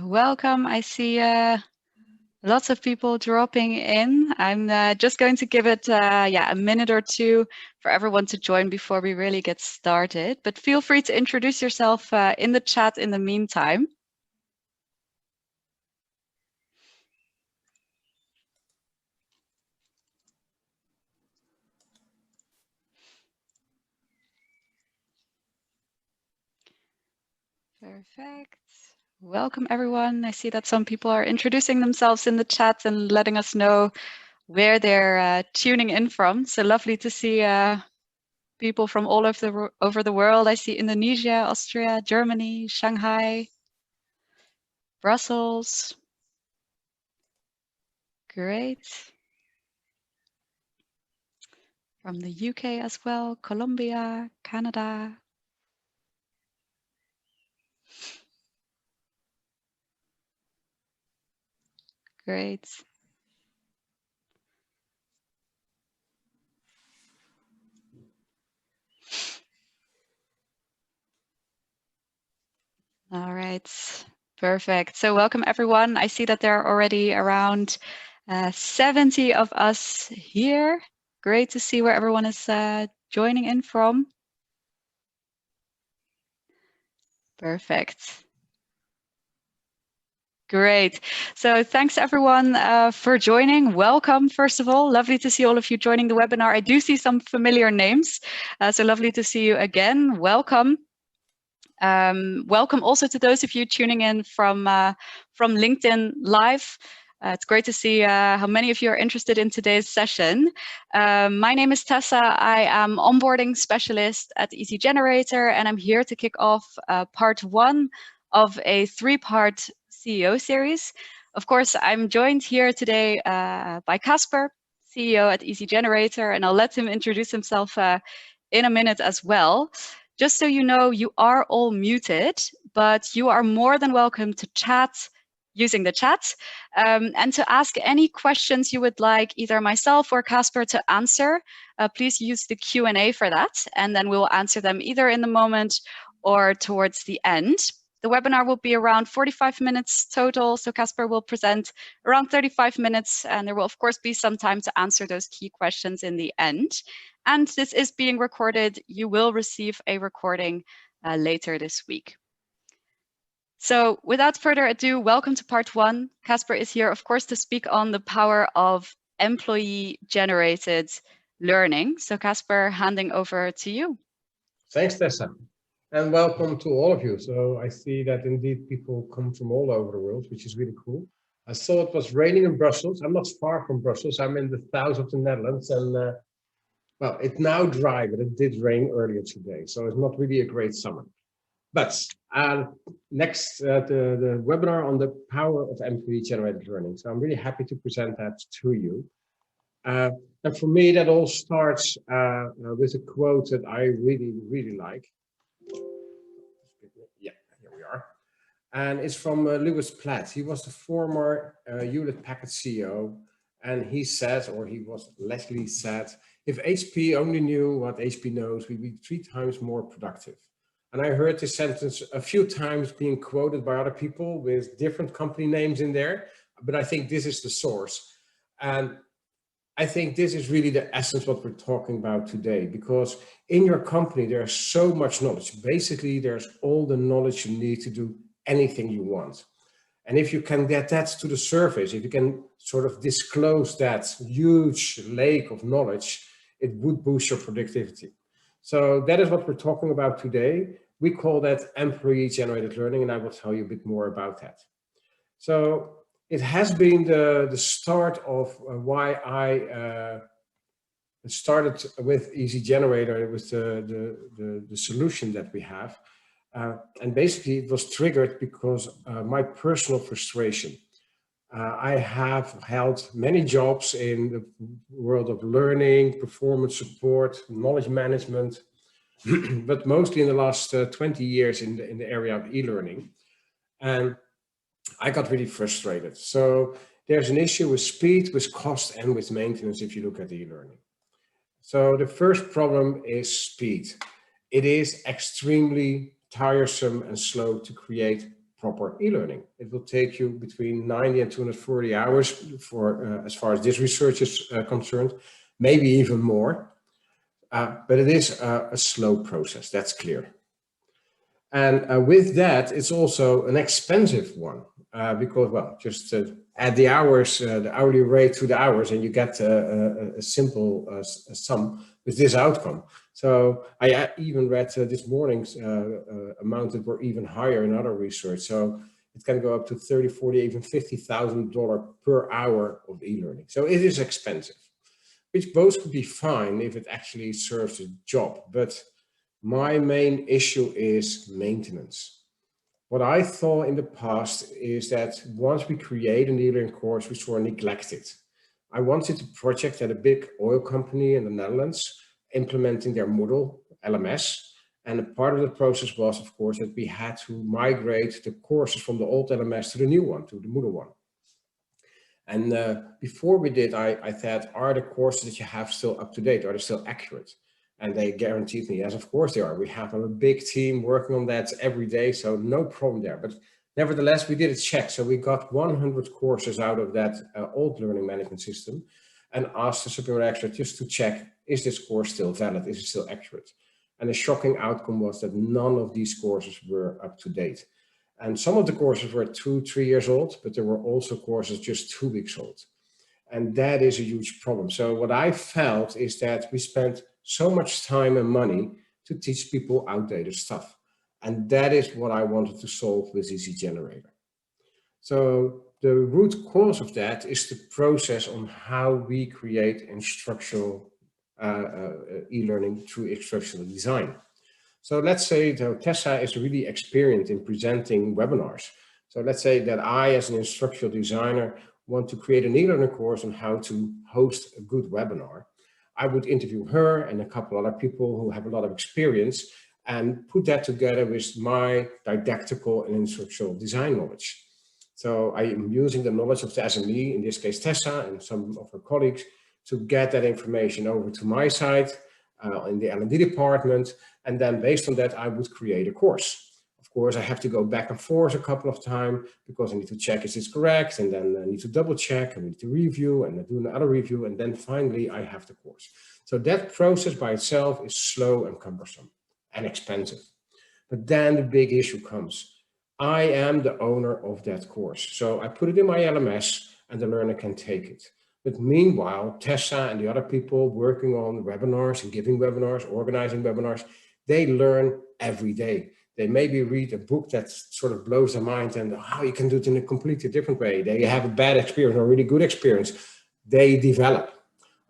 Welcome. I see lots of people dropping in. I'm just going to give it a minute or two for everyone to join before we really get started. But feel free to introduce yourself in the chat in the meantime. Perfect. Welcome, everyone. I see that some people are introducing themselves in the chat and letting us know where they're tuning in from. So lovely to see people from all over the world. I see Indonesia, Austria, Germany, Shanghai, Brussels. Great. From the UK as well, Colombia, Canada. Great. All right, perfect. So welcome everyone. I see that there are already around 70 of us here. Great to see where everyone is joining in from. Perfect. Great. So thanks everyone for joining. Welcome, first of all. Lovely to see all of you joining the webinar. I do see some familiar names, so lovely to see you again. Welcome. Welcome also to those of you tuning in from LinkedIn Live. It's great to see how many of you are interested in today's session. My name is Tessa. I am onboarding specialist at Easygenerator, and I'm here to kick off part one of a three-part CEO series. Of course, I'm joined here today by Kasper, CEO at Easygenerator, and I'll let him introduce himself in a minute as well. Just so you know, you are all muted, but you are more than welcome to chat using the chat and to ask any questions you would like either myself or Kasper to answer. Please use the Q&A for that, and then we'll answer them either in the moment or towards the end. The webinar will be around 45 minutes total, so Kasper will present around 35 minutes, and there will of course be some time to answer those key questions in the end. And this is being recorded. You will receive a recording later this week. So without further ado, welcome to part one. Kasper is here, of course, to speak on the power of employee-generated learning. So Kasper, handing over to you. Thanks, Tessa. And welcome to all of you. So I see that indeed people come from all over the world, which is really cool. I saw it was raining in Brussels. I'm not far from Brussels. I'm in the south of the Netherlands, and well, it's now dry, but it did rain earlier today. So it's not really a great summer. But next, the webinar on the power of employee-generated learning. So I'm really happy to present that to you. And for me, that all starts with a quote that I really, really like. Yeah, here we are. And it's from Lewis Platt. He was the former Hewlett-Packard CEO. And he said, or Leslie said, if HP only knew what HP knows, we'd be 3 times more productive. And I heard this sentence a few times being quoted by other people with different company names in there. But I think this is the source. And I think this is really the essence of what we're talking about today, because in your company, there's so much knowledge. Basically, there's all the knowledge you need to do anything you want. And if you can get that to the surface, if you can sort of disclose that huge lake of knowledge, it would boost your productivity. So that is what we're talking about today. We call that employee-generated learning, and I will tell you a bit more about that. So it has been the start of why I started with Easygenerator. It was the solution that we have. And basically it was triggered because my personal frustration. I have held many jobs in the world of learning, performance support, knowledge management, but mostly in the last 20 years in the area of e-learning. And I got really frustrated. So there's an issue with speed, with cost, and with maintenance if you look at e-learning. So the first problem is speed. It is extremely tiresome and slow to create proper e-learning. It will take you between 90 and 240 hours for, as far as this research is concerned, maybe even more. But it is a slow process, that's clear. And with that, it's also an expensive one because, well, just add the hours, the hourly rate to the hours, and you get a simple sum with this outcome. So I even read this morning's amount that were even higher in other research. So it can go up to 30, 40, even $50,000 per hour of e-learning. So it is expensive, which both could be fine if it actually serves a job. But my main issue is maintenance. What I thought in the past is that once we create an e-learning course, we sort of neglect it. I wanted a project at a big oil company in the Netherlands implementing their model, LMS. And a part of the process was, of course, that we had to migrate the courses from the old LMS to the new one, to the Moodle one. And before we did, I thought, are the courses that you have still up to date? Are they still accurate? And they guaranteed me, yes, of course they are. We have a big team working on that every day, so no problem there. But nevertheless, we did a check. So we got 100 courses out of that old learning management system and asked the subject matter expert just to check, is this course still valid? Is it still accurate? And the shocking outcome was that none of these courses were up to date. And some of the courses were 2-3 years old, but there were also courses just 2 weeks old. And that is a huge problem. So what I felt is that we spent so much time and money to teach people outdated stuff. And that is what I wanted to solve with Easygenerator. So the root cause of that is the process on how we create instructional e-learning through instructional design. So let's say that Tessa is really experienced in presenting webinars. So let's say that I, as an instructional designer, want to create an e-learning course on how to host a good webinar. I would interview her and a couple other people who have a lot of experience and put that together with my didactical and instructional design knowledge. So I am using the knowledge of the SME, in this case Tessa and some of her colleagues, to get that information over to my side in the L&D department. And then based on that, I would create a course. Of course, I have to go back and forth a couple of times because I need to check is this correct, and then I need to double check, I need to review and do another review, and then finally I have the course. So that process by itself is slow and cumbersome and expensive. But then the big issue comes. I am the owner of that course. So I put it in my LMS and the learner can take it. But meanwhile, Tessa and the other people working on webinars and giving webinars, organizing webinars, they learn every day. They maybe read a book that sort of blows their mind and how you can do it in a completely different way. They have a bad experience or a really good experience. They develop.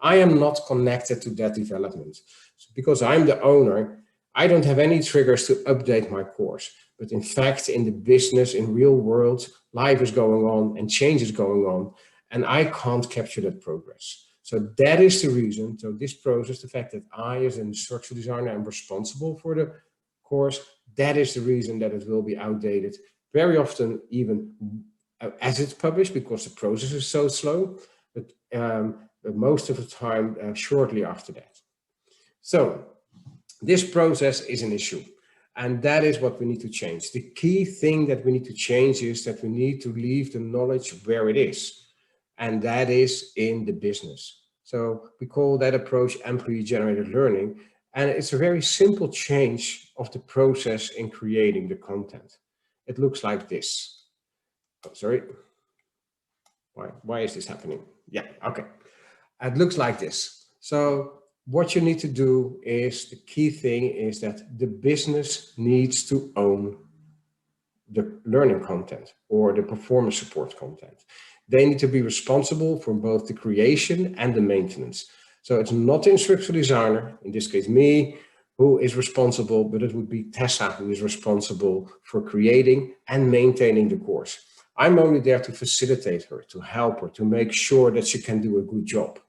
I am not connected to that development. So because I'm the owner, I don't have any triggers to update my course. But in fact, in the business, in real world, life is going on and change is going on. And I can't capture that progress. So that is the reason. So this process, the fact that I, as an instructional designer, am responsible for the course, that is the reason that it will be outdated. Very often, even as it's published, because the process is so slow, but most of the time, shortly after that. So this process is an issue. And that is what we need to change. The key thing that we need to change is that we need to leave the knowledge where it is. And that is in the business. So we call that approach employee-generated learning. And it's a very simple change of the process in creating the content. It looks like this. Oh, sorry. Why is this happening? Yeah, okay. It looks like this. So what you need to do is, the key thing is that the business needs to own the learning content or the performance support content. They need to be responsible for both the creation and the maintenance. So it's not the instructional designer, in this case me, who is responsible, but it would be Tessa who is responsible for creating and maintaining the course. I'm only there to facilitate her, to help her, to make sure that she can do a good job.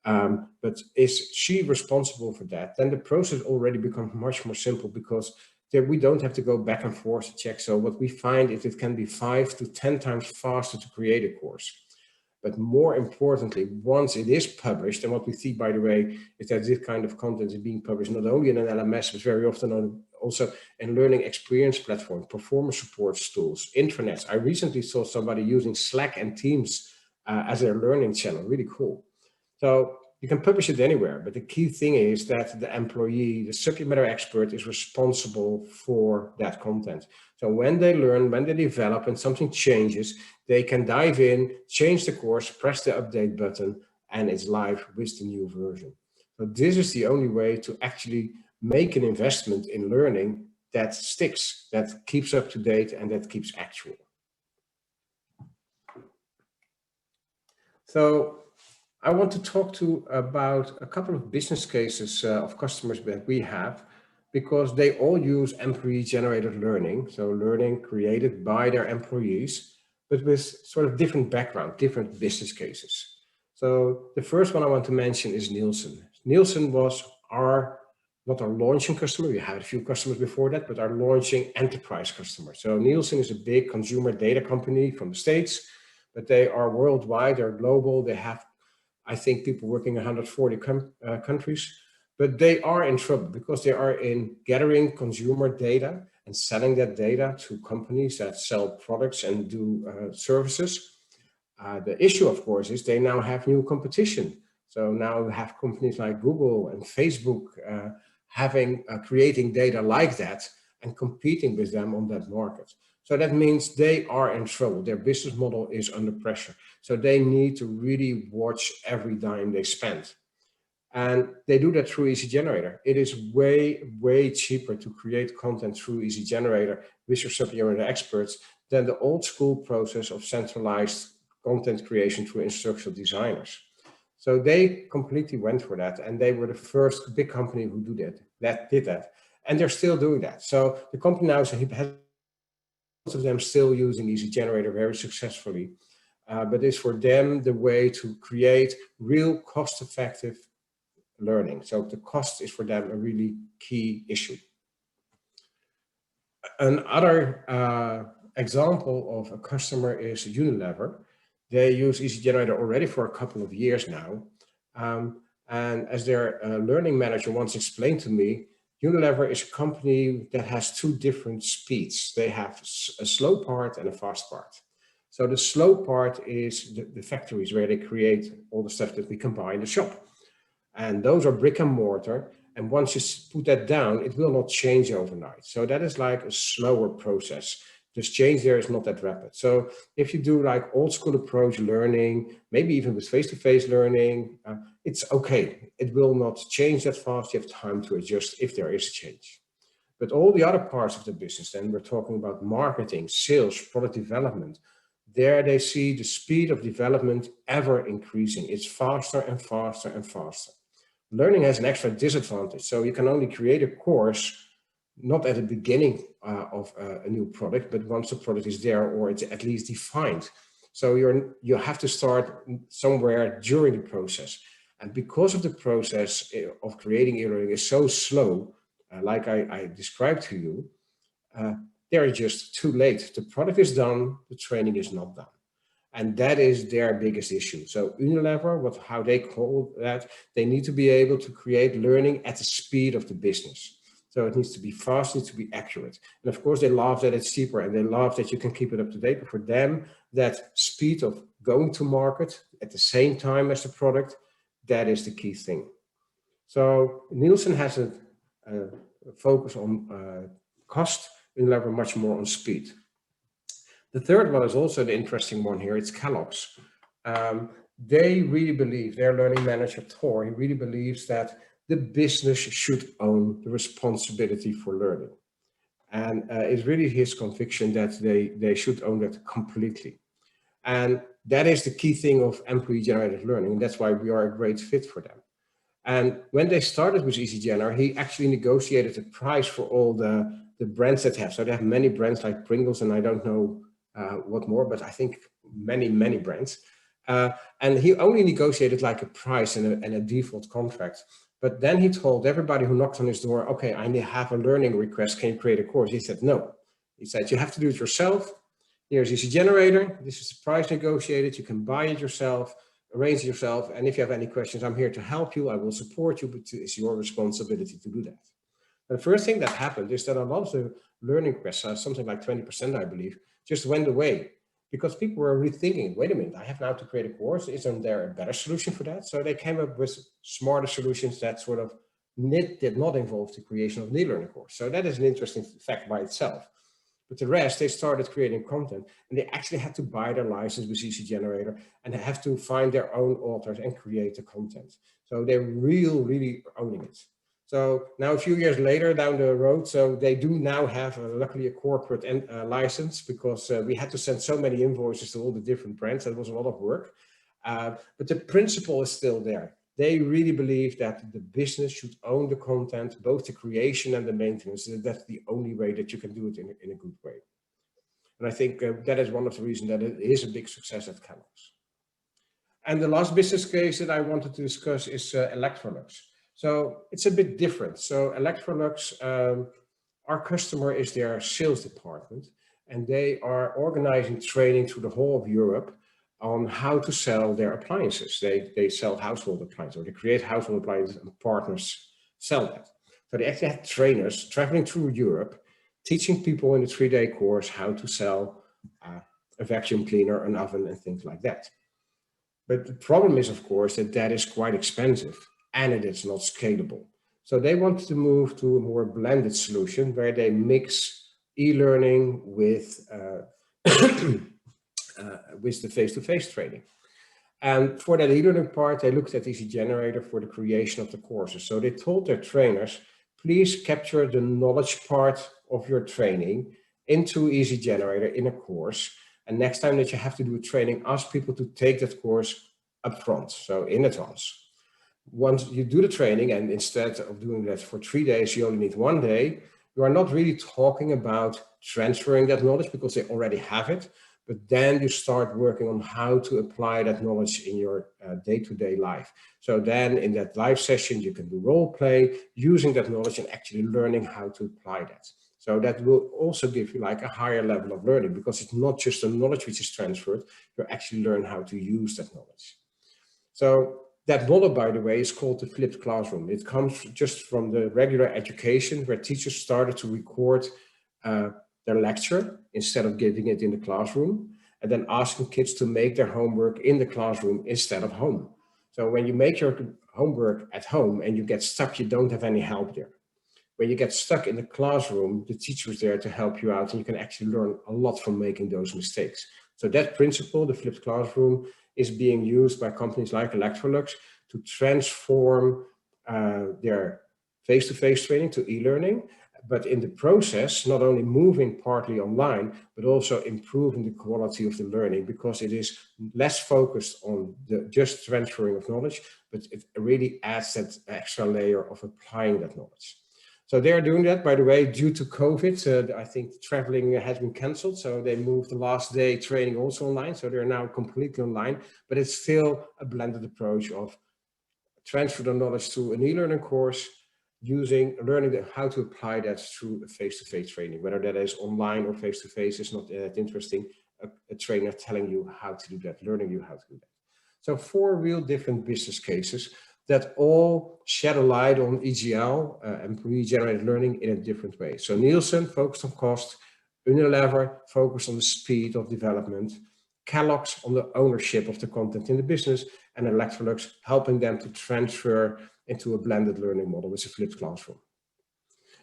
But is she responsible for that? Then the process already becomes much more simple because we don't have to go back and forth to check. So what we find is it can be 5 to 10 times faster to create a course. But more importantly, once it is published, and what we see, by the way, is that this kind of content is being published not only in an LMS, but very often also in learning experience platforms, performance support tools, intranets. I recently saw somebody using Slack and Teams as their learning channel, really cool. So you can publish it anywhere, but the key thing is that the employee, the subject matter expert, is responsible for that content. So when they learn, when they develop and something changes, they can dive in, change the course, press the update button, and it's live with the new version. So this is the only way to actually make an investment in learning that sticks, that keeps up to date, and that keeps actual. So I want to talk about a couple of business cases of customers that we have, because they all use employee-generated learning, so learning created by their employees, but with sort of different background, different business cases. So the first one I want to mention is Nielsen. Nielsen was not our launching customer, we had a few customers before that, but our launching enterprise customer. So Nielsen is a big consumer data company from the States, but they are worldwide, they're global, they have, I think, people working in 140 countries, but they are in trouble because they are in gathering consumer data and selling that data to companies that sell products and do services. The issue, of course, is they now have new competition. So now we have companies like Google and Facebook creating data like that and competing with them on that market. So that means they are in trouble. Their business model is under pressure. So they need to really watch every dime they spend. And they do that through Easygenerator. It is way, way cheaper to create content through Easygenerator with your subject matter experts than the old school process of centralized content creation through instructional designers. So they completely went for that, and they were the first big company who did that, and they're still doing that. So the company now has most of them still using Easygenerator very successfully, but it's for them the way to create real cost-effective learning. So the cost is for them a really key issue. Another example of a customer is Unilever. They use Easygenerator already for a couple of years now. And as their learning manager once explained to me, Unilever is a company that has two different speeds. They have a slow part and a fast part. So the slow part is the factories where they create all the stuff that we can buy in the shop. And those are brick and mortar. And once you put that down, it will not change overnight. So that is like a slower process. This change there is not that rapid. So if you do like old school approach learning, maybe even with face-to-face learning, it's okay. It will not change that fast. You have time to adjust if there is a change. But all the other parts of the business, then we're talking about marketing, sales, product development, there they see the speed of development ever increasing. It's faster and faster and faster. Learning has an extra disadvantage. So you can only create a course not at the beginning of a new product, but once the product is there or it's at least defined. So you have to start somewhere during the process. And because of the process of creating e-learning is so slow, like I described to you, they're just too late. The product is done, the training is not done. And that is their biggest issue. So Unilever, how they call that, they need to be able to create learning at the speed of the business. So it needs to be fast, it needs to be accurate. And of course, they love that it's cheaper and they love that you can keep it up to date. But for them, that speed of going to market at the same time as the product, that is the key thing. So Nielsen has a focus on cost, Unilever much more on speed. The third one is also the interesting one here. It's Kellogg's. They really believe, their learning manager, Thor, he really believes that the business should own the responsibility for learning. And it's really his conviction that they should own that completely. And that is the key thing of employee-generated learning. And that's why we are a great fit for them. And when they started with Easygenerator, he actually negotiated a price for all the brands that have. So they have many brands like Pringles, and I don't know what more, but I think many, many brands. And he only negotiated like a price and a default contract. But then he told everybody who knocked on his door, okay, I have a learning request, can you create a course? He said, no. He said, you have to do it yourself. Here's Easygenerator. This is the price negotiated. You can buy it yourself, arrange it yourself. And if you have any questions, I'm here to help you. I will support you, but it's your responsibility to do that. The first thing that happened is that a lot of the learning requests, something like 20%, I believe, just went away because people were rethinking, wait a minute, I have now to create a course. Isn't there a better solution for that? So they came up with smarter solutions that sort of did not involve the creation of an e-learning course. So that is an interesting fact by itself. But the rest, they started creating content and they actually had to buy their license with Easygenerator and they have to find their own authors and create the content. So they're really owning it. So now a few years later down the road, so they do now have luckily a corporate license because we had to send so many invoices to all the different brands. That was a lot of work, but the principle is still there. They really believe that the business should own the content, both the creation and the maintenance. That's the only way that you can do it in a good way. And I think that is one of the reasons that it is a big success at Kellogg's. And the last business case that I wanted to discuss is Electrolux. So it's a bit different. So Electrolux, our customer is their sales department, and they are organizing training through the whole of Europe on how to sell their appliances. They sell household appliances, or they create household appliances and partners sell that. So they actually had trainers traveling through Europe, teaching people in a 3-day course how to sell a vacuum cleaner, an oven, and things like that. But the problem is, of course, that that is quite expensive and it is not scalable. So they want to move to a more blended solution where they mix e-learning with the face-to-face training. And for that e-learning part, they looked at Easygenerator for the creation of the courses. So they told their trainers, please capture the knowledge part of your training into Easygenerator in a course. And next time that you have to do a training, ask people to take that course up front, so in advance. Once you do the training, and instead of doing that for 3 days, you only need 1 day, you are not really talking about transferring that knowledge because they already have it. But then you start working on how to apply that knowledge in your day-to-day life. So then in that live session, you can do role play, using that knowledge and actually learning how to apply that. So that will also give you like a higher level of learning because it's not just the knowledge which is transferred, you actually learn how to use that knowledge. So that model, by the way, is called the flipped classroom. It comes just from the regular education where teachers started to record their lecture instead of giving it in the classroom, and then asking kids to make their homework in the classroom instead of home. So when you make your homework at home and you get stuck, you don't have any help there. When you get stuck in the classroom, the teacher is there to help you out and you can actually learn a lot from making those mistakes. So that principle, the flipped classroom, is being used by companies like Electrolux to transform their face-to-face training to e-learning, but in the process, not only moving partly online, but also improving the quality of the learning because it is less focused on the just transferring of knowledge, but it really adds that extra layer of applying that knowledge. So they're doing that, by the way, due to COVID. I think traveling has been canceled. So they moved the last day training also online. So they're now completely online, but it's still a blended approach of transfer the knowledge to an e-learning course, learning how to apply that through a face-to-face training, whether that is online or face-to-face is not that interesting. A trainer telling you how to do that, learning you how to do that. So 4 real different business cases that all shed a light on EGL, employee-generated learning, in a different way. So Nielsen focused on cost, Unilever focused on the speed of development, Kellogg's on the ownership of the content in the business, and Electrolux helping them to transfer into a blended learning model with a flipped classroom.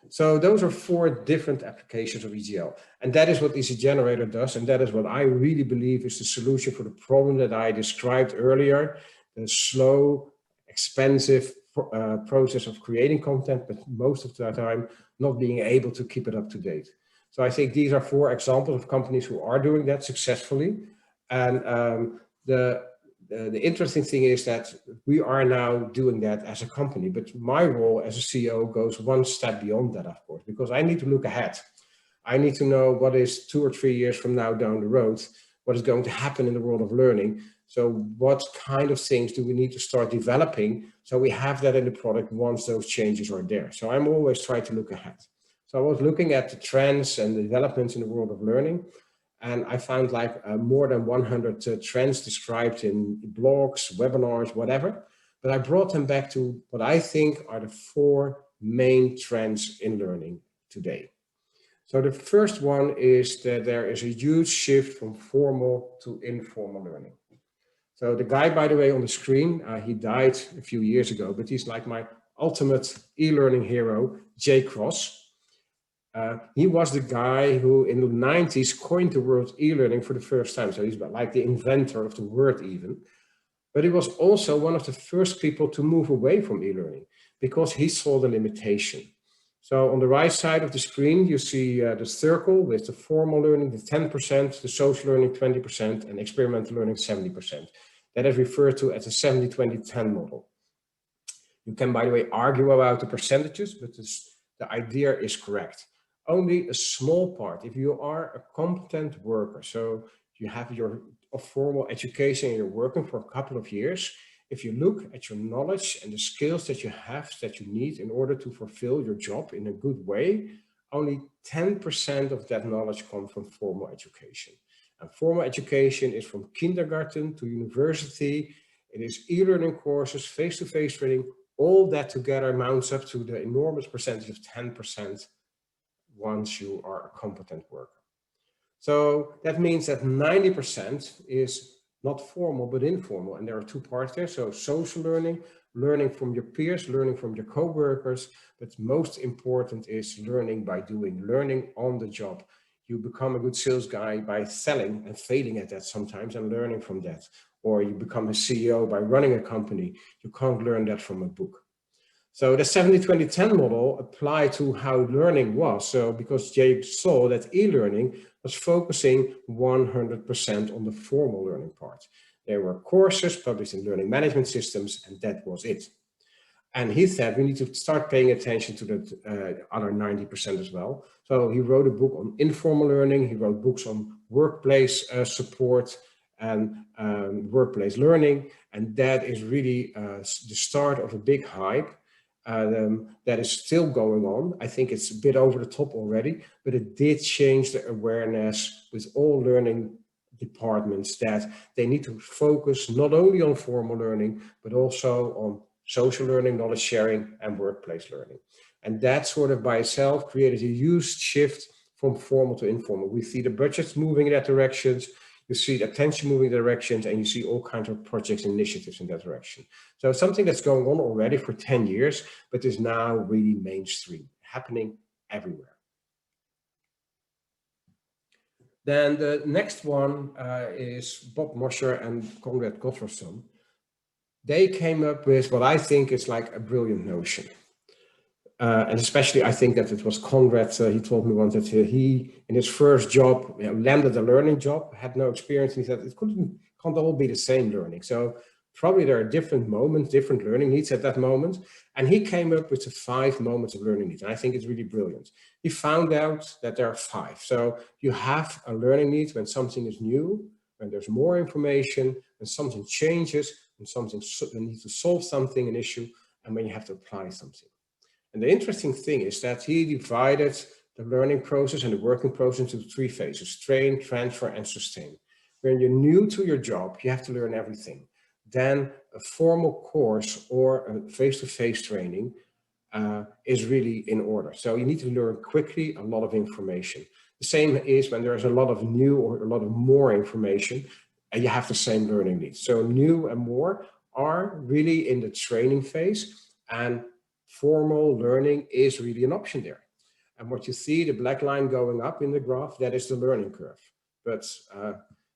So those are 4 different applications of EGL. And that is what Easygenerator does. And that is what I really believe is the solution for the problem that I described earlier, the slow, expensive process of creating content, but most of the time not being able to keep it up to date. So I think these are 4 examples of companies who are doing that successfully. And the interesting thing is that we are now doing that as a company, but my role as a CEO goes one step beyond that, of course, because I need to look ahead. I need to know what is 2 or 3 years from now down the road, what is going to happen in the world of learning. So what kind of things do we need to start developing so we have that in the product once those changes are there? So I'm always trying to look ahead. So I was looking at the trends and the developments in the world of learning. And I found like more than 100 trends described in blogs, webinars, whatever. But I brought them back to what I think are the 4 main trends in learning today. So the first one is that there is a huge shift from formal to informal learning. So the guy, by the way, on the screen, he died a few years ago, but he's like my ultimate e-learning hero, Jay Cross. He was the guy who in the 90s coined the word e-learning for the first time. So he's like the inventor of the word even. But he was also one of the first people to move away from e-learning because he saw the limitation. So on the right side of the screen, you see the circle with the formal learning, the 10%, the social learning 20%, and experimental learning 70%. That is referred to as a 70-20-10 model. You can, by the way, argue about the percentages, but the idea is correct. Only a small part, if you are a competent worker, so you have your formal education and you're working for a couple of years, if you look at your knowledge and the skills that you have that you need in order to fulfill your job in a good way, only 10% of that knowledge comes from formal education. And formal education is from kindergarten to university. It is e-learning courses, face-to-face training. All that together amounts up to the enormous percentage of 10% once you are a competent worker. So that means that 90% is not formal, but informal. And there are two parts there. So social learning, learning from your peers, learning from your co-workers. But most important is learning by doing, learning on the job. You become a good sales guy by selling and failing at that sometimes and learning from that. Or you become a CEO by running a company. You can't learn that from a book. So the 70-20-10 model applied to how learning was. So because Jay saw that e-learning was focusing 100% on the formal learning part. There were courses published in learning management systems, and that was it. And he said we need to start paying attention to the other 90% as well. So he wrote a book on informal learning. He wrote books on workplace support and workplace learning. And that is really the start of a big hype. That is still going on. I think it's a bit over the top already, but it did change the awareness with all learning departments that they need to focus not only on formal learning, but also on social learning, knowledge sharing, and workplace learning. And that sort of by itself created a huge shift from formal to informal. We see the budgets moving in that direction. You see the attention moving directions, and you see all kinds of projects and initiatives in that direction. So it's something that's going on already for 10 years, but is now really mainstream, happening everywhere. Then the next one is Bob Mosher and Conrad Gottfredson. They came up with what I think is like a brilliant notion. And especially, I think that it was Conrad, he told me once that he, in his first job, landed a learning job, had no experience, and he said, it can't all be the same learning. So probably there are different moments, different learning needs at that moment. And he came up with the 5 moments of learning needs. And I think it's really brilliant. He found out that there are 5. So you have a learning need when something is new, when there's more information, when something changes, when you need to solve something, an issue, and when you have to apply something. And the interesting thing is that he divided the learning process and the working process into 3 phases: train, transfer, and sustain. When you're new to your job, you have to learn everything. Then a formal course or a face-to-face training is really in order. So you need to learn quickly a lot of information. The same is when there's a lot of new or a lot of more information, and you have the same learning needs. So new and more are really in the training phase, and formal learning is really an option there. And what you see, the black line going up in the graph, that is the learning curve. But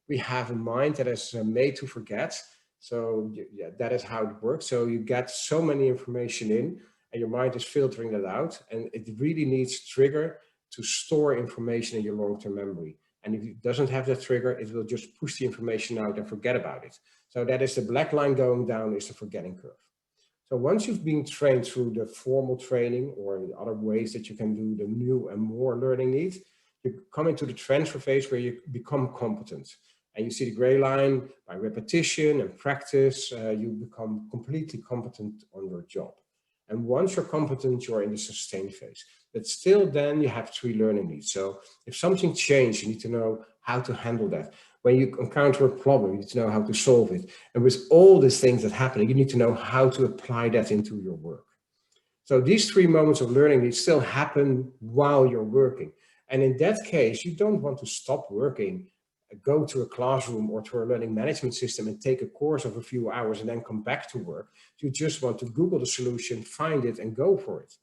we have a mind that is made to forget. So yeah, that is how it works. So you get so many information in, and your mind is filtering that out. And it really needs a trigger to store information in your long-term memory. And if it doesn't have that trigger, it will just push the information out and forget about it. So that is the black line going down, is the forgetting curve. So once you've been trained through the formal training or the other ways that you can do the new and more learning needs, you come into the transfer phase where you become competent. And you see the gray line, by repetition and practice, you become completely competent on your job. And once you're competent, you're in the sustain phase. But still then you have 3 learning needs. So if something changed, you need to know how to handle that. When you encounter a problem, you need to know how to solve it. And with all these things that happen, you need to know how to apply that into your work. So these 3 moments of learning, they still happen while you're working. And in that case, you don't want to stop working, go to a classroom or to a learning management system and take a course of a few hours and then come back to work. You just want to Google the solution, find it and go for it.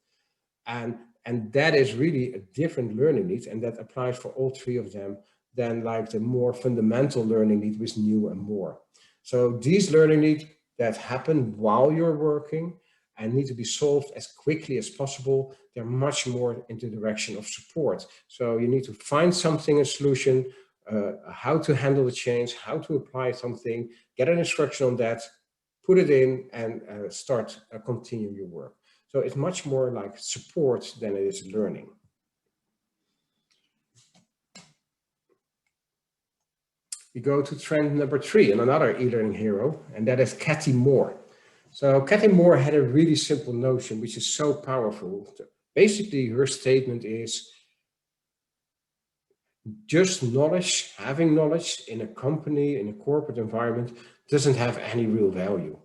And that is really a different learning need, and that applies for all 3 of them than like the more fundamental learning need with new and more. So these learning needs that happen while you're working and need to be solved as quickly as possible, they're much more in the direction of support. So you need to find something, a solution, how to handle the change, how to apply something, get an instruction on that, put it in and start continue your work. So it's much more like support than it is learning. We go to trend number 3 and another e-learning hero, and that is Cathy Moore. So Cathy Moore had a really simple notion, which is so powerful. Basically, her statement is just knowledge, having knowledge in a company, in a corporate environment, doesn't have any real value.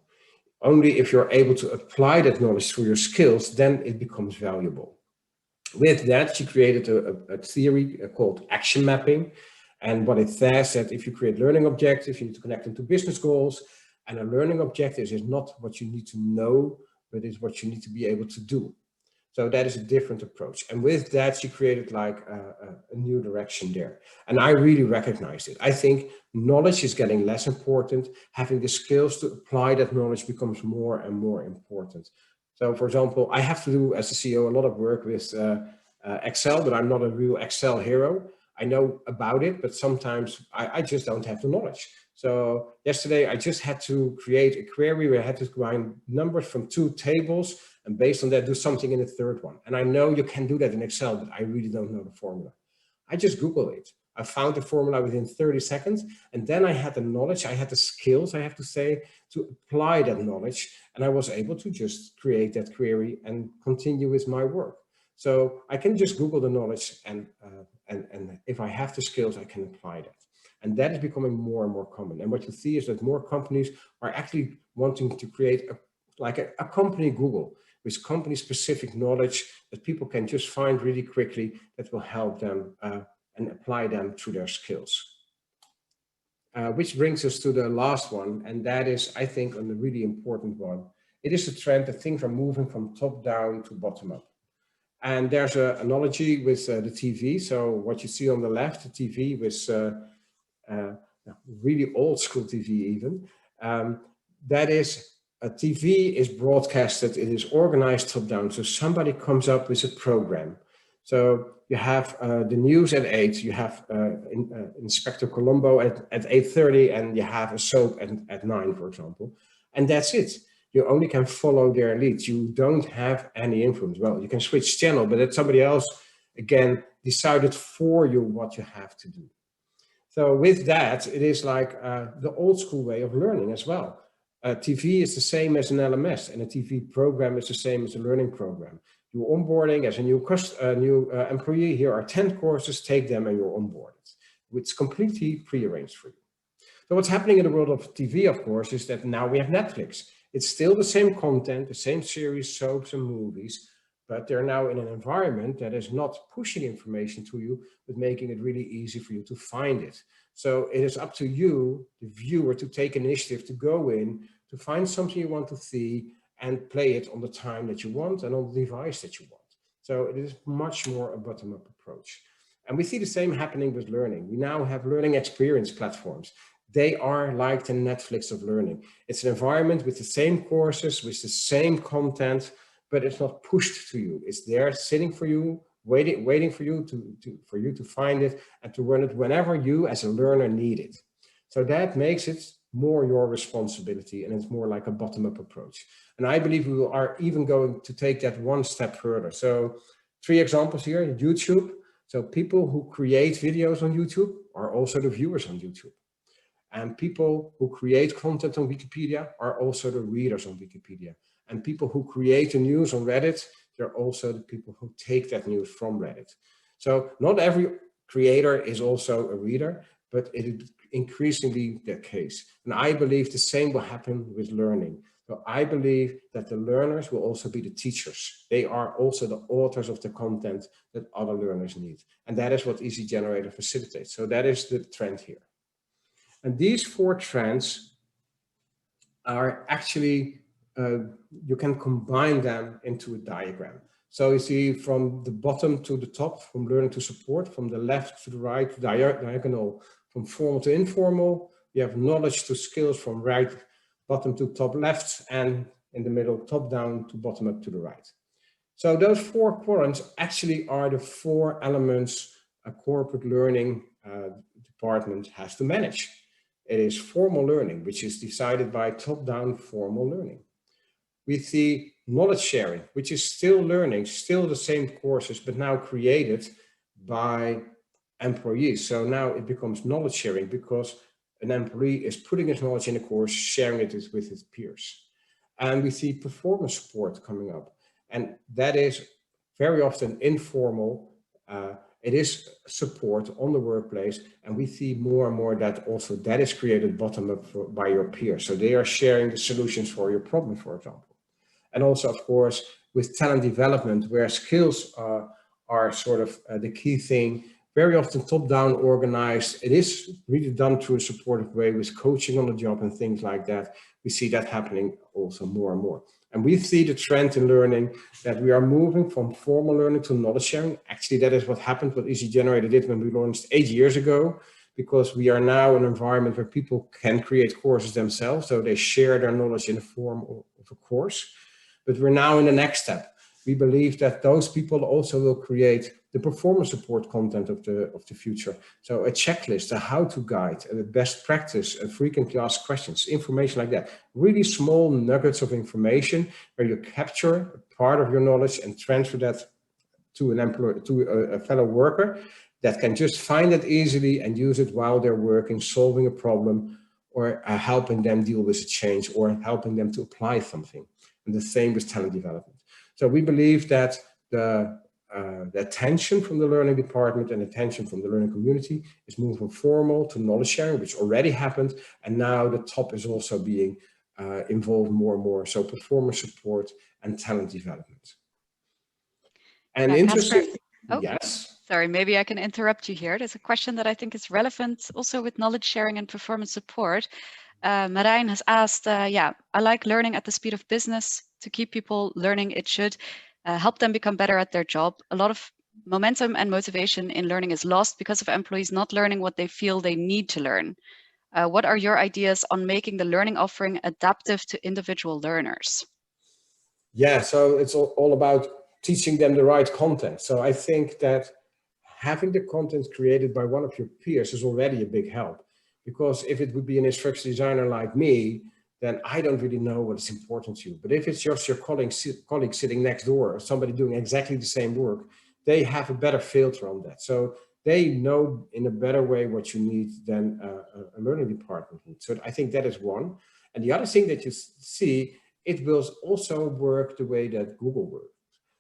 Only if you're able to apply that knowledge through your skills, then it becomes valuable. With that, she created a theory called action mapping. And what it says that if you create learning objectives, you need to connect them to business goals. And a learning objective is not what you need to know, but it's what you need to be able to do. So that is a different approach. And with that, she created like a new direction there. And I really recognized it. I think knowledge is getting less important. Having the skills to apply that knowledge becomes more and more important. So for example, I have to do as a CEO a lot of work with Excel, but I'm not a real Excel hero. I know about it, but sometimes I just don't have the knowledge. So yesterday I just had to create a query where I had to combine numbers from 2 tables and based on that do something in the 3rd one. And I know you can do that in Excel, but I really don't know the formula. I just Googled it. I found the formula within 30 seconds. And then I had the knowledge, I had the skills, I have to say, to apply that knowledge. And I was able to just create that query and continue with my work. So I can just Google the knowledge and if I have the skills, I can apply that. And that is becoming more and more common. And what you see is that more companies are actually wanting to create a company Google with company specific knowledge that people can just find really quickly that will help them and apply them to their skills. Which brings us to the last one. And that is, I think, a really important one. It is a trend that things are moving from top down to bottom up. And there's an analogy with the TV. So what you see on the left, the TV with really old school TV even. That is, a TV is broadcasted, it is organized top down. So somebody comes up with a program. So you have the news at 8, you have Inspector Columbo at 8:30, and you have a soap at 9, for example. And that's it. You only can follow their leads. You don't have any influence. Well, you can switch channel, but it's somebody else, again, decided for you what you have to do. So with that, it is like the old school way of learning as well. TV is the same as an LMS, and a TV program is the same as a learning program. You're onboarding as a new employee. Here are 10 courses, take them and you're onboarded. It's completely prearranged for you. So what's happening in the world of TV, of course, is that now we have Netflix. It's still the same content, the same series, soaps and movies, but they're now in an environment that is not pushing information to you, but making it really easy for you to find it. So it is up to you, the viewer, to take initiative, to go in, to find something you want to see and play it on the time that you want and on the device that you want. So it is much more a bottom-up approach. And we see the same happening with learning. We now have learning experience platforms. They are like the Netflix of learning. It's an environment with the same courses, with the same content, but it's not pushed to you. It's there sitting for you, waiting for you to find it and to run it whenever you as a learner need it. So that makes it more your responsibility, and it's more like a bottom-up approach. And I believe we are even going to take that one step further. So 3 examples here, YouTube. So people who create videos on YouTube are also the viewers on YouTube. And people who create content on Wikipedia are also the readers on Wikipedia. And people who create the news on Reddit, they're also the people who take that news from Reddit. So not every creator is also a reader, but it is increasingly the case. And I believe the same will happen with learning. So I believe that the learners will also be the teachers. They are also the authors of the content that other learners need. And that is what Easygenerator facilitates. So that is the trend here. And these 4 trends are actually, you can combine them into a diagram. So you see from the bottom to the top, from learning to support, from the left to the right, diagonal, from formal to informal. You have knowledge to skills from right, bottom to top left, and in the middle, top down to bottom up to the right. So those 4 quadrants actually are the 4 elements a corporate learning department has to manage. It is formal learning, which is decided by top-down formal learning. We see knowledge sharing, which is still learning, still the same courses, but now created by employees. So now it becomes knowledge sharing because an employee is putting his knowledge in a course, sharing it with his peers. And we see performance support coming up. And that is very often informal. It is support on the workplace, and we see more and more that also that is created bottom up by your peers. So they are sharing the solutions for your problem, for example. And also, of course, with talent development, where skills are sort of the key thing, very often top-down organized. It is really done through a supportive way with coaching on the job and things like that. We see that happening also more and more. And we see the trend in learning that we are moving from formal learning to knowledge sharing. Actually, that is what happened, what Easygenerator did when we launched 8 years ago, because we are now in an environment where people can create courses themselves. So they share their knowledge in the form of a course. But we're now in the next step. We believe that those people also will create the performance support content of the future. So a checklist, a how-to guide, a best practice, a frequently asked questions, information like that. Really small nuggets of information where you capture a part of your knowledge and transfer that to an employee, to a fellow worker that can just find it easily and use it while they're working, solving a problem, or helping them deal with a change, or helping them to apply something. And the same with talent development. So we believe that the attention from the learning department and attention from the learning community is moving from formal to knowledge sharing, which already happened. And now the top is also being involved more and more. So performance support and talent development. And interesting, Kasper, oh, yes. sorry, maybe I can interrupt you here. There's a question that I think is relevant also with knowledge sharing and performance support. Marijn has asked, yeah, I like learning at the speed of business. To keep people learning, it should help them become better at their job. A lot of momentum and motivation in learning is lost because of employees not learning what they feel they need to learn. What are your ideas on making the learning offering adaptive to individual learners? Yeah, so it's all about teaching them the right content. So I think that having the content created by one of your peers is already a big help. Because if it would be an instruction designer like me, then I don't really know what is important to you. But if it's just your colleague sitting next door, or somebody doing exactly the same work, they have a better filter on that. So they know in a better way what you need than a learning department needs. So I think that is one. And the other thing that you see, it will also work the way that Google works.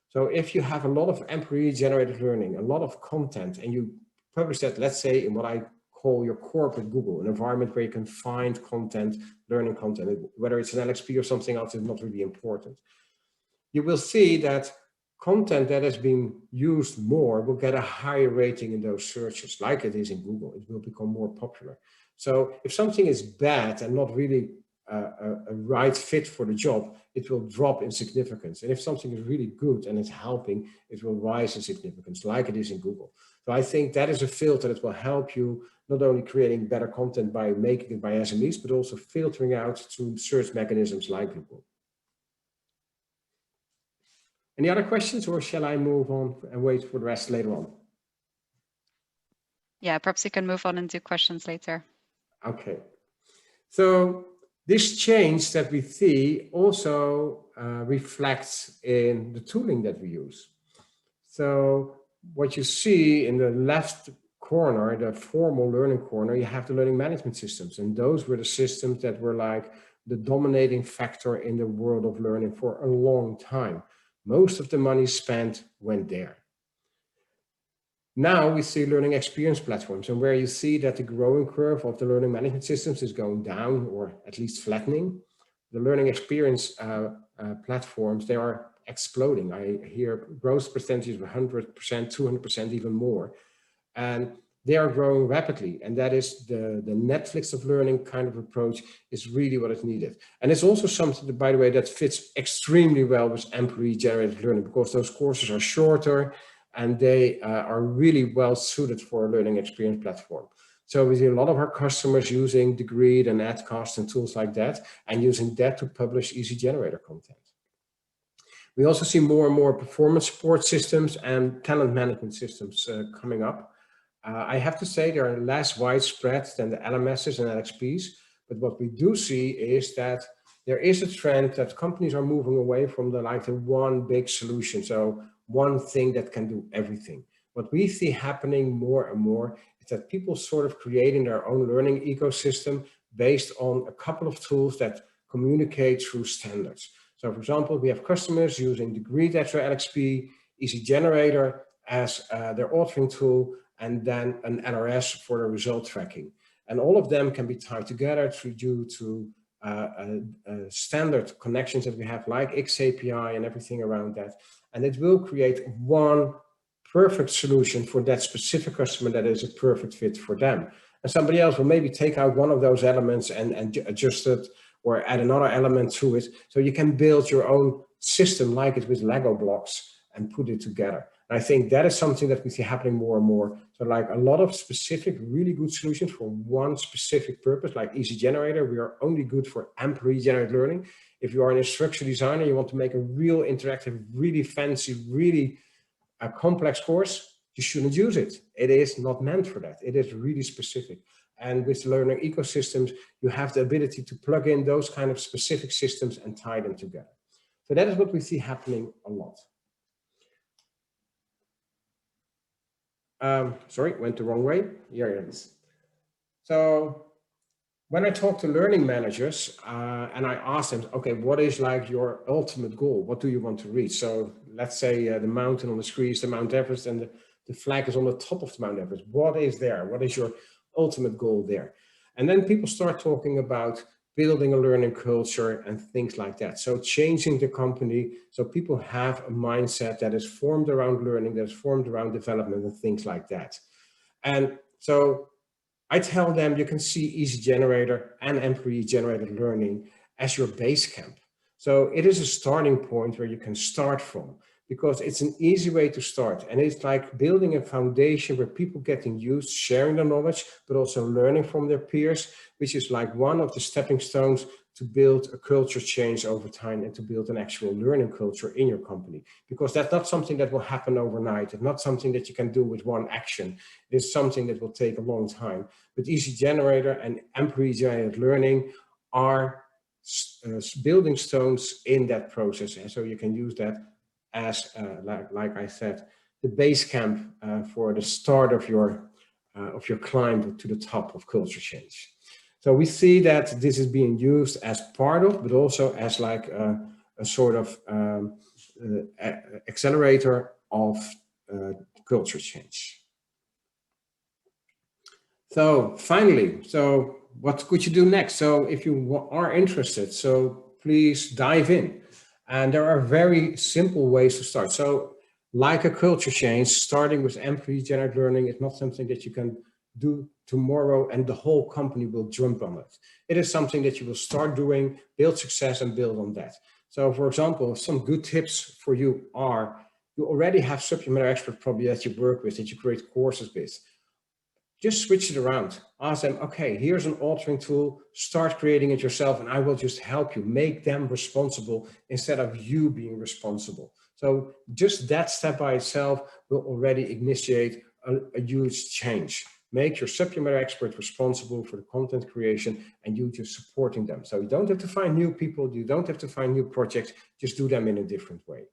So if you have a lot of employee-generated learning, a lot of content, and you publish that, let's say, in what I call your corporate Google, an environment where you can find content, learning content, whether it's an LXP or something else is not really important. You will see that content that has been used more will get a higher rating in those searches, like it is in Google. It will become more popular. So if something is bad and not really a right fit for the job, it will drop in significance. And if something is really good and it's helping, it will rise in significance, like it is in Google. So I think that is a filter that will help you not only creating better content by making it by SMEs, but also filtering out through search mechanisms like Google. Any other questions, or shall I move on and wait for the rest later on? Yeah, perhaps you can move on and do questions later. Okay. So this change that we see also reflects in the tooling that we use. So what you see in the left corner, the formal learning corner, you have the learning management systems. And those were the systems that were like the dominating factor in the world of learning for a long time. Most of the money spent went there. Now we see learning experience platforms, and where you see that the growing curve of the learning management systems is going down, or at least flattening, the learning experience platforms, they are exploding. I hear growth percentages of 100%, 200%, even more. And they are growing rapidly. And that is the Netflix of learning kind of approach is really what is needed. And it's also something that, by the way, that fits extremely well with employee-generated learning, because those courses are shorter and they are really well suited for a learning experience platform. So we see a lot of our customers using Degreed and Adcast and tools like that, and using that to publish Easygenerator content. We also see more and more performance support systems and talent management systems coming up. I have to say they are less widespread than the LMSs and LXPs, but what we do see is that there is a trend that companies are moving away from the one big solution, so one thing that can do everything. What we see happening more and more is that people sort of creating their own learning ecosystem based on a couple of tools that communicate through standards. So for example, we have customers using Degreed as their LXP, Easygenerator as their authoring tool, and then an LRS for the result tracking. And all of them can be tied together due to standard connections that we have, like XAPI and everything around that. And it will create one perfect solution for that specific customer that is a perfect fit for them. And somebody else will maybe take out one of those elements and adjust it or add another element to it. So you can build your own system like it with Lego blocks and put it together. And I think that is something that we see happening more and more. So like a lot of specific, really good solutions for one specific purpose, like Easygenerator, we are only good for employee-generated learning. If you are an instructional designer, you want to make a real interactive, really fancy, really complex course, you shouldn't use it. It is not meant for that. It is really specific. And with learning ecosystems, you have the ability to plug in those kind of specific systems and tie them together. So that is what we see happening a lot. Sorry, went the wrong way. Here it is. So when I talk to learning managers and I ask them, okay, what is like your ultimate goal? What do you want to reach? So let's say the mountain on the screen is the Mount Everest and the flag is on the top of the Mount Everest. What is there? What is your ultimate goal there? And then people start talking about building a learning culture and things like that. So changing the company so people have a mindset that is formed around learning, that is formed around development and things like that. And so I tell them you can see Easygenerator and employee-generated learning as your base camp. So it is a starting point where you can start from, because it's an easy way to start. And it's like building a foundation where people getting used, sharing their knowledge, but also learning from their peers, which is like one of the stepping stones to build a culture change over time and to build an actual learning culture in your company. Because that's not something that will happen overnight. It's not something that you can do with one action. It is something that will take a long time. But Easygenerator and employee-generated learning are building stones in that process. And so you can use that as, like I said, the base camp for the start of your climb to the top of culture change. So we see that this is being used as part of, but also as like a sort of accelerator of culture change. So finally, so what could you do next? So if you are interested, so please dive in. And there are very simple ways to start. So like a culture change, starting with employee-generated learning is not something that you can do tomorrow and the whole company will jump on it. It is something that you will start doing, build success and build on that. So for example, some good tips for you are, you already have subject matter experts probably that you work with, that you create courses with. Just switch it around. Ask them, okay, here's an authoring tool, start creating it yourself and I will just help you. Make them responsible instead of you being responsible. So just that step by itself will already initiate a huge change. Make your subject matter expert responsible for the content creation and you just supporting them. So you don't have to find new people, you don't have to find new projects, just do them in a different way.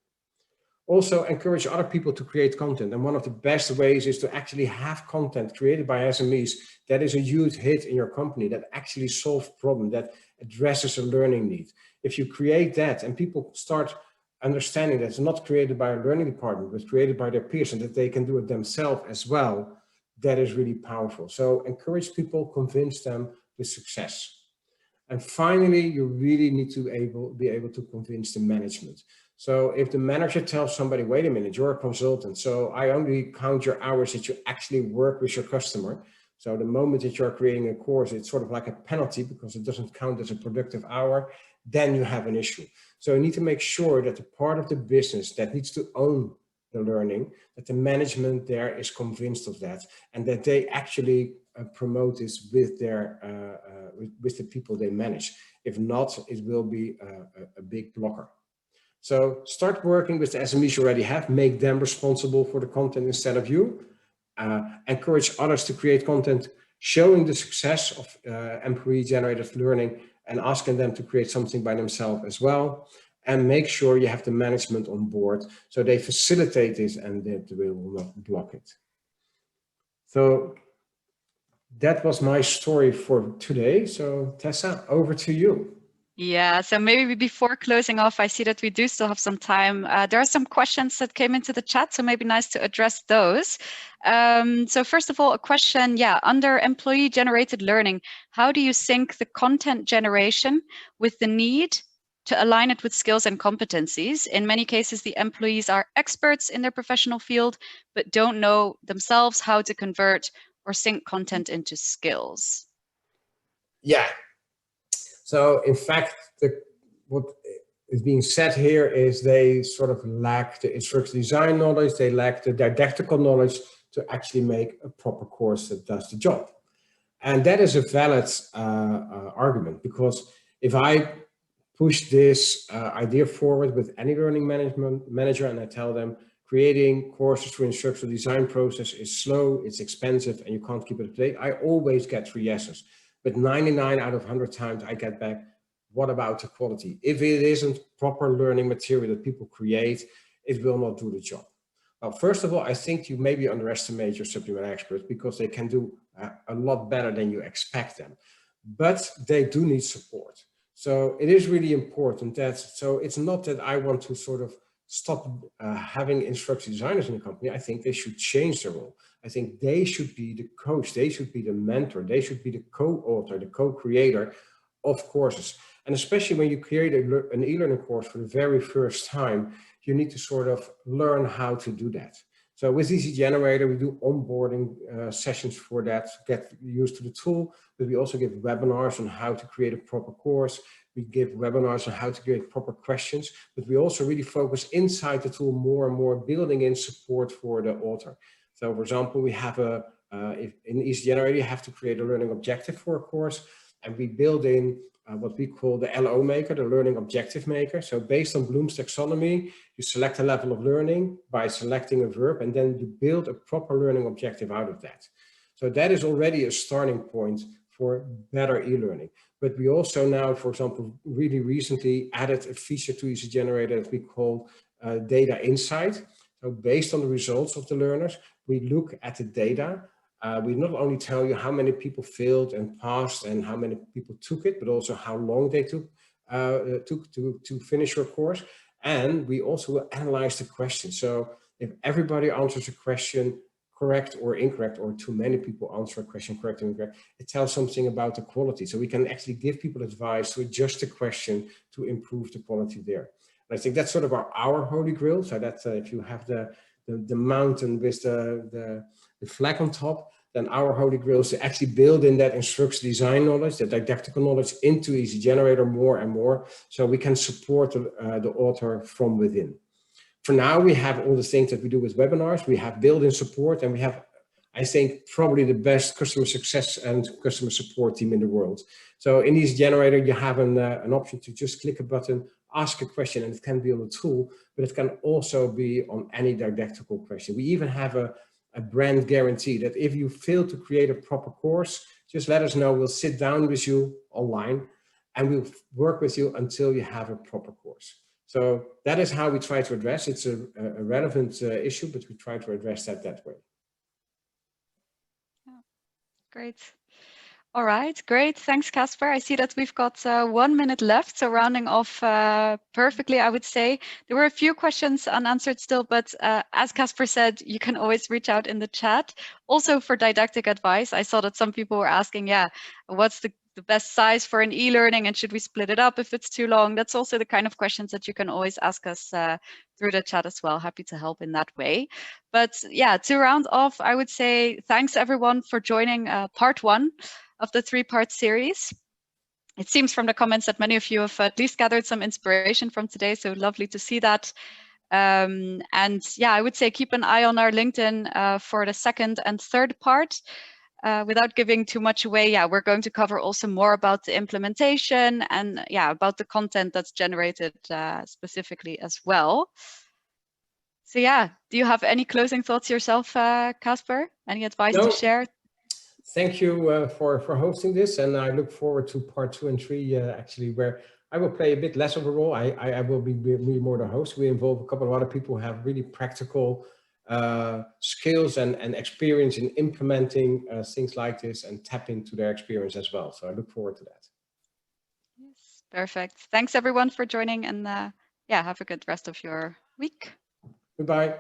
Also encourage other people to create content. And one of the best ways is to actually have content created by SMEs that is a huge hit in your company, that actually solves problems, that addresses a learning need. If you create that and people start understanding that it's not created by a learning department, but created by their peers and that they can do it themselves as well, that is really powerful. So encourage people, convince them with success. And finally, you really need to be able to convince the management. So if the manager tells somebody, wait a minute, you're a consultant, so I only count your hours that you actually work with your customer. So the moment that you're creating a course, it's sort of like a penalty because it doesn't count as a productive hour, then you have an issue. So you need to make sure that the part of the business that needs to own the learning, that the management there is convinced of that, and that they actually promote this with their with the people they manage. If not, it will be a big blocker. So start working with the SMEs you already have, make them responsible for the content instead of you. Encourage others to create content showing the success of employee-generated learning and asking them to create something by themselves as well. And make sure you have the management on board so they facilitate this and that they will not block it. So that was my story for today. So Tessa, over to you. Yeah, so maybe before closing off, I see that we do still have some time. There are some questions that came into the chat, so maybe nice to address those. So first of all, a question, under employee-generated learning, how do you sync the content generation with the need to align it with skills and competencies? In many cases, the employees are experts in their professional field, but don't know themselves how to convert or sync content into skills. Yeah. So in fact, what is being said here is they sort of lack the instructional design knowledge, they lack the didactical knowledge to actually make a proper course that does the job. And that is a valid argument, because if I push this idea forward with any learning management manager and I tell them creating courses for instructional design process is slow, it's expensive, and you can't keep it up to date, I always get 3 yeses. But 99 out of 100 times I get back, what about the quality? If it isn't proper learning material that people create, it will not do the job. Well, first of all, I think you maybe underestimate your subject matter experts because they can do a lot better than you expect them. But they do need support. So it is really important that, so it's not that I want to sort of stop having instructional designers in the company. I think they should change their role. I think they should be the coach, they should be the mentor, they should be the co-author, the co-creator of courses. And especially when you create an e-learning course for the very first time, you need to sort of learn how to do that. So with Easygenerator, we do onboarding sessions for that, get used to the tool, but we also give webinars on how to create a proper course. We give webinars on how to create proper questions, but we also really focus inside the tool more and more, building in support for the author. So for example, we have in Easygenerator, you have to create a learning objective for a course, and we build in what we call the LO maker, the learning objective maker. So based on Bloom's taxonomy, you select a level of learning by selecting a verb, and then you build a proper learning objective out of that. So that is already a starting point for better e-learning. But we also now, for example, really recently added a feature to Easygenerator that we call data insight. So based on the results of the learners, we look at the data. We not only tell you how many people failed and passed and how many people took it, but also how long they took to finish your course. And we also will analyze the question. So if everybody answers a question correct or incorrect, or too many people answer a question correct or incorrect, it tells something about the quality. So we can actually give people advice to adjust the question to improve the quality there. And I think that's sort of our holy grail. So that if you have the mountain with the flag on top, then our holy grail is to actually build in that instructional design knowledge, the didactical knowledge into Easygenerator more and more, so we can support the author from within. For now, we have all the things that we do with webinars. We have built-in support, and we have, I think, probably the best customer success and customer support team in the world. So in Easygenerator, you have an option to just click a button, ask a question, and it can be on a tool, but it can also be on any didactical question. We even have a brand guarantee that if you fail to create a proper course, just let us know. We'll sit down with you online and we'll work with you until you have a proper course. So that is how we try to address. It's a relevant issue, but we try to address that way. Yeah. Great. All right, great. Thanks, Kasper. I see that we've got 1 minute left, so rounding off perfectly, I would say. There were a few questions unanswered still, but as Kasper said, you can always reach out in the chat. Also for didactic advice, I saw that some people were asking, yeah, what's the best size for an e-learning and should we split it up if it's too long? That's also the kind of questions that you can always ask us through the chat as well. Happy to help in that way. But yeah, to round off, I would say thanks everyone for joining part 1 of the 3-part series. It seems from the comments that many of you have at least gathered some inspiration from today, so lovely to see that. And yeah, I would say keep an eye on our LinkedIn for the 2nd and 3rd part. Without giving too much away, yeah, we're going to cover also more about the implementation and yeah, about the content that's generated specifically as well. So yeah, do you have any closing thoughts yourself, Kasper? Any advice to share? Thank you for hosting this, and I look forward to part 2 and 3, actually, where I will play a bit less of a role. I will be more the host. We involve a couple of other people who have really practical skills and experience in implementing things like this and tap into their experience as well. So I look forward to that. Yes, perfect. Thanks everyone for joining, and yeah, have a good rest of your week. Goodbye.